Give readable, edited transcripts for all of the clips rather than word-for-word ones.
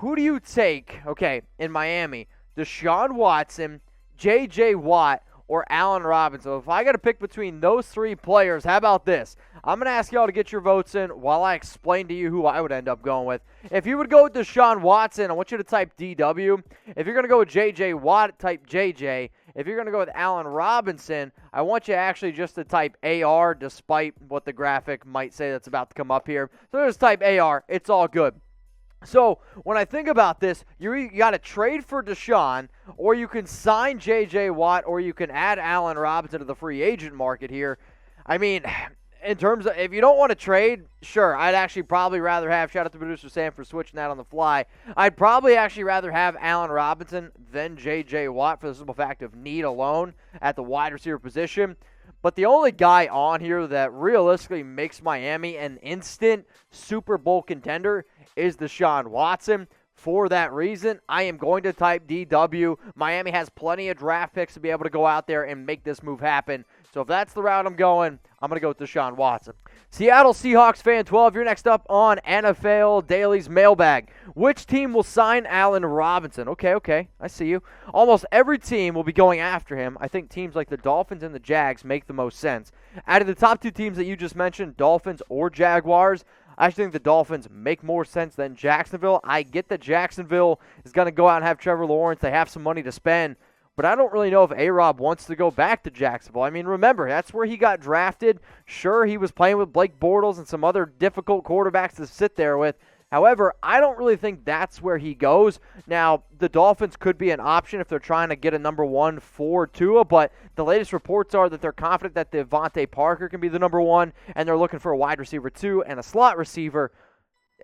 who do you take, okay, in Miami? Deshaun Watson, J.J. Watt, or Allen Robinson? If I got to pick between those three players, how about this? I'm going to ask y'all to get your votes in while I explain to you who I would end up going with. If you would go with Deshaun Watson, I want you to type DW. If you're going to go with J.J. Watt, type JJ. If you're going to go with Allen Robinson, I want you actually just to type AR, despite what the graphic might say that's about to come up here. So just type AR. It's all good. So when I think about this, you got to trade for Deshaun, or you can sign J.J. Watt, or you can add Allen Robinson to the free agent market here. I mean, in terms of, if you don't want to trade, sure, I'd actually probably rather have, shout out to producer Sam for switching that on the fly, I'd probably actually rather have Allen Robinson than J.J. Watt for the simple fact of need alone at the wide receiver position. But the only guy on here that realistically makes Miami an instant Super Bowl contender is Deshaun Watson. For that reason, I am going to type DW. Miami has plenty of draft picks to be able to go out there and make this move happen. So if that's the route I'm going to go with Deshaun Watson. Seattle Seahawks fan 12, you're next up on NFL Daily's Mailbag. Which team will sign Allen Robinson? Okay, I see you. Almost every team will be going after him. I think teams like the Dolphins and the Jags make the most sense. Out of the top two teams that you just mentioned, Dolphins or Jaguars, I actually think the Dolphins make more sense than Jacksonville. I get that Jacksonville is going to go out and have Trevor Lawrence. They have some money to spend. But I don't really know if A-Rob wants to go back to Jacksonville. I mean, remember, that's where he got drafted. Sure, he was playing with Blake Bortles and some other difficult quarterbacks to sit there with. However, I don't really think that's where he goes. Now, the Dolphins could be an option if they're trying to get a number one for Tua, but the latest reports are that they're confident that Devontae Parker can be the number one, and they're looking for a wide receiver too and a slot receiver.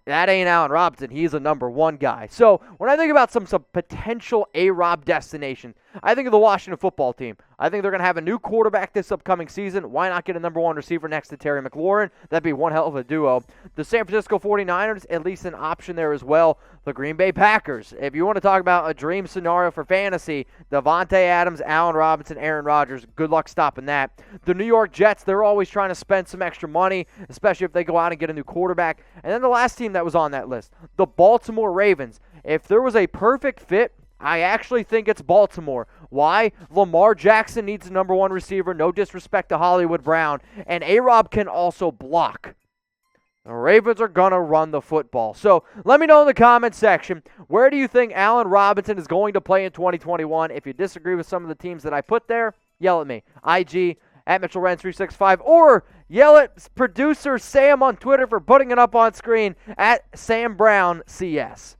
That ain't Allen Robinson. He's a number one guy. So when I think about some potential A-Rob destination, I think of the Washington football team. I think they're going to have a new quarterback this upcoming season. Why not get a number one receiver next to Terry McLaurin? That'd be one hell of a duo. The San Francisco 49ers, at least an option there as well. The Green Bay Packers. If you want to talk about a dream scenario for fantasy, Devontae Adams, Allen Robinson, Aaron Rodgers, good luck stopping that. The New York Jets, they're always trying to spend some extra money, especially if they go out and get a new quarterback. And then the last team that was on that list, the Baltimore Ravens. If there was a perfect fit, I actually think it's Baltimore. Why? Lamar Jackson needs a number one receiver, no disrespect to Hollywood Brown, and A-Rob can also block. The Ravens are going to run the football. So let me know in the comments section, where do you think Allen Robinson is going to play in 2021? If you disagree with some of the teams that I put there, yell at me. IG at Mitchell Renz 365, or yell at producer Sam on Twitter for putting it up on screen at Sam Brown CS.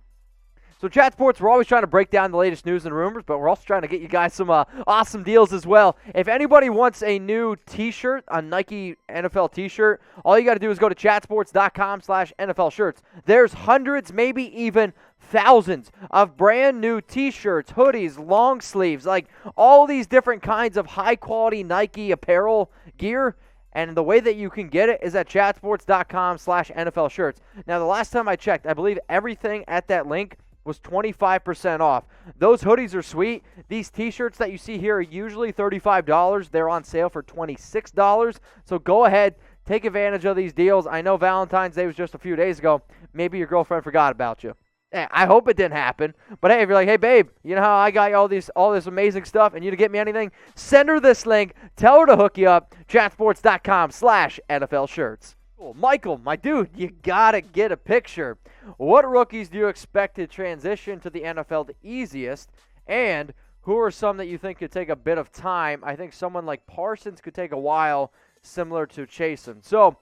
So Chat Sports, we're always trying to break down the latest news and rumors, but we're also trying to get you guys some awesome deals as well. If anybody wants a new t-shirt, a Nike NFL t-shirt, all you got to do is go to chatsports.com/NFL shirts. There's hundreds, maybe even thousands of brand new t-shirts, hoodies, long sleeves, like all these different kinds of high quality Nike apparel gear. And the way that you can get it is at chatsports.com/NFL shirts. Now, the last time I checked, I believe everything at that link was 25% off. Those hoodies are sweet. These t-shirts that you see here are usually $35. They're on sale for $26. So go ahead, take advantage of these deals. I know Valentine's Day was just a few days ago. Maybe your girlfriend forgot about you. I hope it didn't happen. But hey, if you're like, hey babe, you know how I got you all this amazing stuff and you didn't get me anything? Send her this link. Tell her to hook you up. Chatsports.com/NFL shirts. Michael, my dude, you gotta get a picture. What rookies do you expect to transition to the NFL the easiest? And who are some that you think could take a bit of time? I think someone like Parsons could take a while, similar to Chasen. So,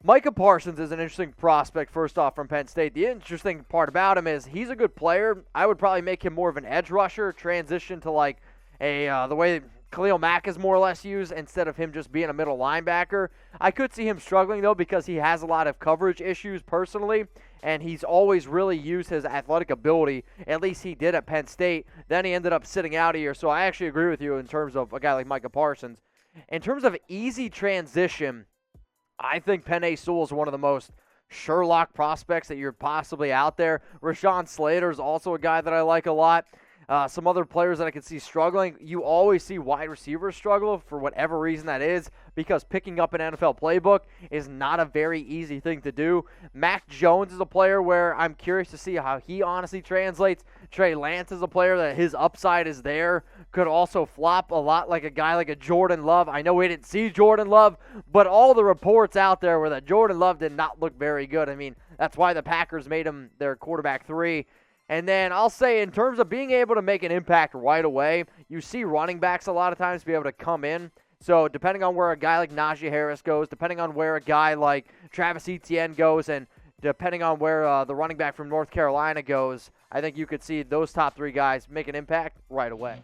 Micah Parsons is an interesting prospect, first off, from Penn State. The interesting part about him is he's a good player. I would probably make him more of an edge rusher, transition to like the way Khalil Mack is more or less used instead of him just being a middle linebacker. I could see him struggling, though, because he has a lot of coverage issues personally, and he's always really used his athletic ability. At least he did at Penn State. Then he ended up sitting out a year, so I actually agree with you in terms of a guy like Micah Parsons. In terms of easy transition, I think Penei Sewell is one of the most Sherlock prospects that you're possibly out there. Rashawn Slater is also a guy that I like a lot. Some other players that I can see struggling, you always see wide receivers struggle for whatever reason that is, because picking up an NFL playbook is not a very easy thing to do. Mac Jones is a player where I'm curious to see how he honestly translates. Trey Lance is a player that his upside is there, could also flop a lot like a guy like a Jordan Love. I know we didn't see Jordan Love, but all the reports out there were that Jordan Love did not look very good. I mean, that's why the Packers made him their quarterback 3. And then I'll say in terms of being able to make an impact right away, you see running backs a lot of times be able to come in. So depending on where a guy like Najee Harris goes, depending on where a guy like Travis Etienne goes, and depending on where the running back from North Carolina goes, I think you could see those top 3 guys make an impact right away.